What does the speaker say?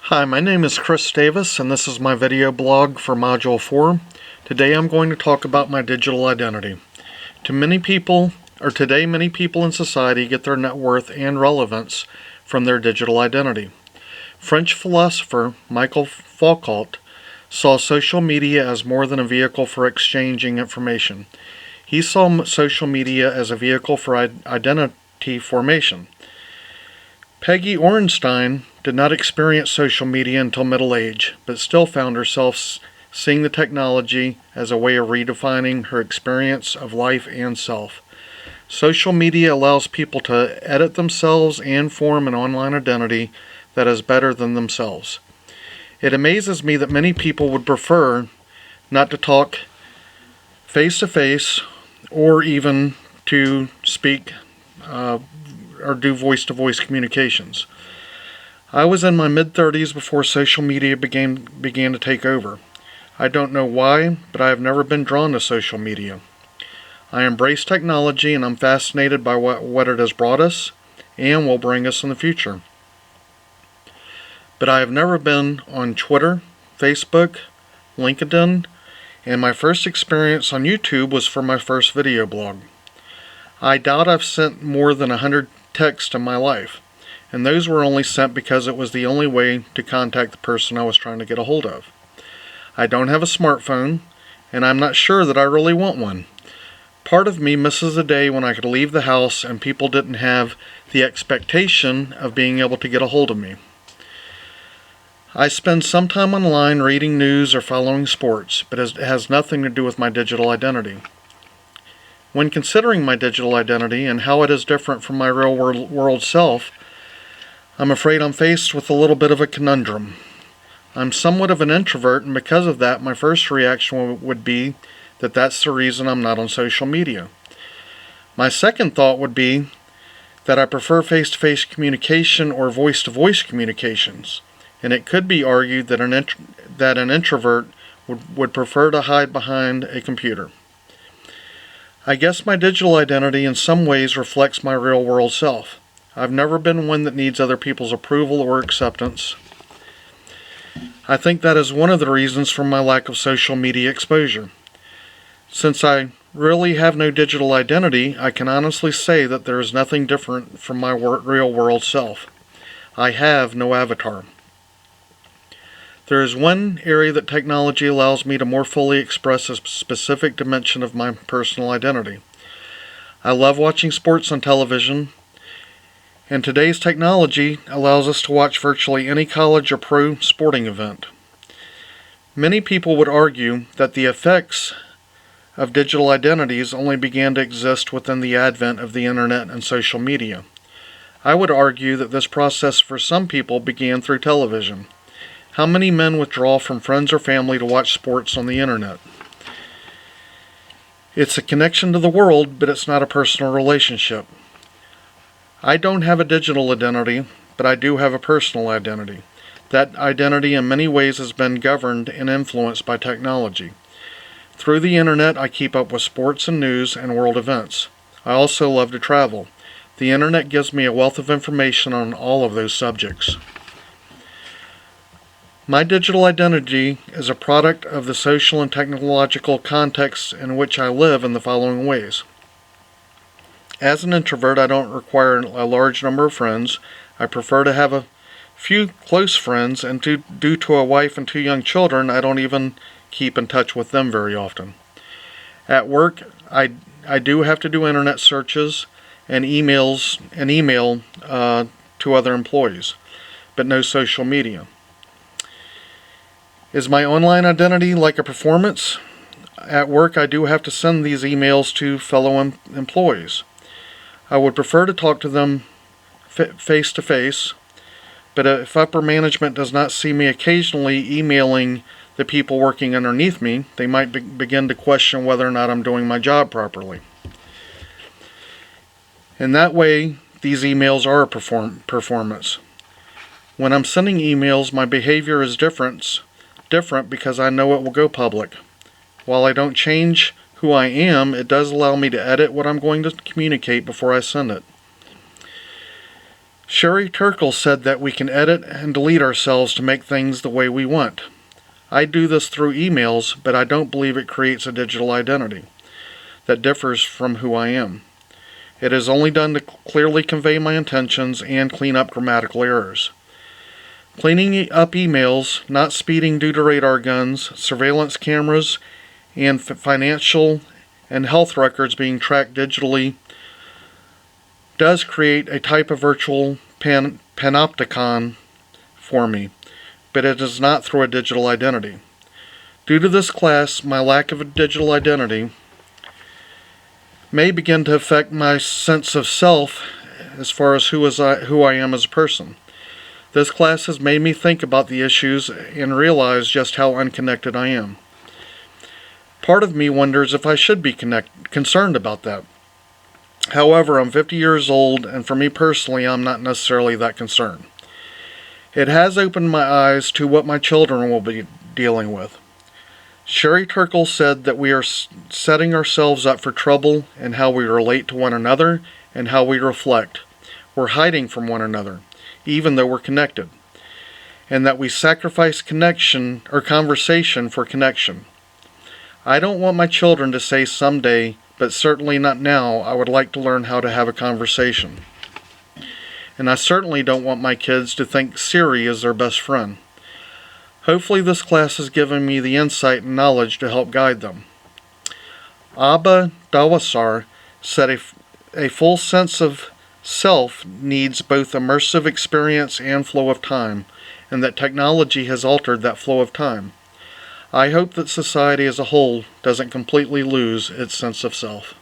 Hi, my name is Chris Davis, and this is my video blog for Module 4. Today I'm going to talk about my digital identity. Today many people in society get their net worth and relevance from their digital identity. French philosopher Michel Foucault saw social media as more than a vehicle for exchanging information. He saw social media as a vehicle for identity formation. Peggy Orenstein did not experience social media until middle age, but still found herself seeing the technology as a way of redefining her experience of life and self. Social media allows people to edit themselves and form an online identity that is better than themselves. It amazes me that many people would prefer not to talk face-to-face or even to speak or do voice-to-voice communications. I was in my mid-30s before social media began to take over. I don't know why, but I have never been drawn to social media. I embrace technology and I'm fascinated by what it has brought us and will bring us in the future. But I have never been on Twitter, Facebook, LinkedIn, and my first experience on YouTube was for my first video blog. I doubt I've sent more than 100 texts in my life, and those were only sent because it was the only way to contact the person I was trying to get a hold of. I don't have a smartphone, and I'm not sure that I really want one. Part of me misses the day when I could leave the house and people didn't have the expectation of being able to get a hold of me. I spend some time online reading news or following sports, but it has nothing to do with my digital identity. When considering my digital identity and how it is different from my real world self, I'm afraid I'm faced with a little bit of a conundrum. I'm somewhat of an introvert, and because of that, my first reaction would be that that's the reason I'm not on social media. My second thought would be that I prefer face-to-face communication or voice-to-voice communications, and it could be argued that an introvert would prefer to hide behind a computer. I guess my digital identity in some ways reflects my real-world self. I've never been one that needs other people's approval or acceptance. I think that is one of the reasons for my lack of social media exposure. Since I really have no digital identity, I can honestly say that there is nothing different from my real-world self. I have no avatar. There is one area that technology allows me to more fully express a specific dimension of my personal identity. I love watching sports on television, and today's technology allows us to watch virtually any college or pro sporting event. Many people would argue that the effects of digital identities only began to exist within the advent of the internet and social media. I would argue that this process for some people began through television. How many men withdraw from friends or family to watch sports on the internet? It's a connection to the world, but it's not a personal relationship. I don't have a digital identity, but I do have a personal identity. That identity in many ways has been governed and influenced by technology. Through the internet, I keep up with sports and news and world events. I also love to travel. The internet gives me a wealth of information on all of those subjects. My digital identity is a product of the social and technological context in which I live in the following ways. As an introvert, I don't require a large number of friends. I prefer to have a few close friends, and due to a wife and 2 young children, I don't even keep in touch with them very often. At work, I do have to do internet searches and email to other employees, but no social media. Is my online identity like a performance? At work, I do have to send these emails to fellow employees. I would prefer to talk to them face to face, but if upper management does not see me occasionally emailing the people working underneath me, they might begin to question whether or not I'm doing my job properly. In that way, these emails are a performance. When I'm sending emails, my behavior is different because I know it will go public. While I don't change who I am, it does allow me to edit what I'm going to communicate before I send it. Sherry Turkle said that we can edit and delete ourselves to make things the way we want. I do this through emails, but I don't believe it creates a digital identity that differs from who I am. It is only done to clearly convey my intentions and clean up grammatical errors. Cleaning up emails, not speeding due to radar guns, surveillance cameras, and financial and health records being tracked digitally does create a type of virtual panopticon for me, but it is not through a digital identity. Due to this class, my lack of a digital identity may begin to affect my sense of self as far as who I am as a person. This class has made me think about the issues and realize just how unconnected I am. Part of me wonders if I should be concerned about that. However, I'm 50 years old, and for me personally, I'm not necessarily that concerned. It has opened my eyes to what my children will be dealing with. Sherry Turkle said that we are setting ourselves up for trouble in how we relate to one another and how we reflect. We're hiding from one another, even though we're connected, and that we sacrifice connection or conversation for connection. I don't want my children to say someday, but certainly not now, I would like to learn how to have a conversation. And I certainly don't want my kids to think Siri is their best friend. Hopefully this class has given me the insight and knowledge to help guide them. Abba Dawasar said a full sense of self needs both immersive experience and flow of time, and that technology has altered that flow of time. I hope that society as a whole doesn't completely lose its sense of self.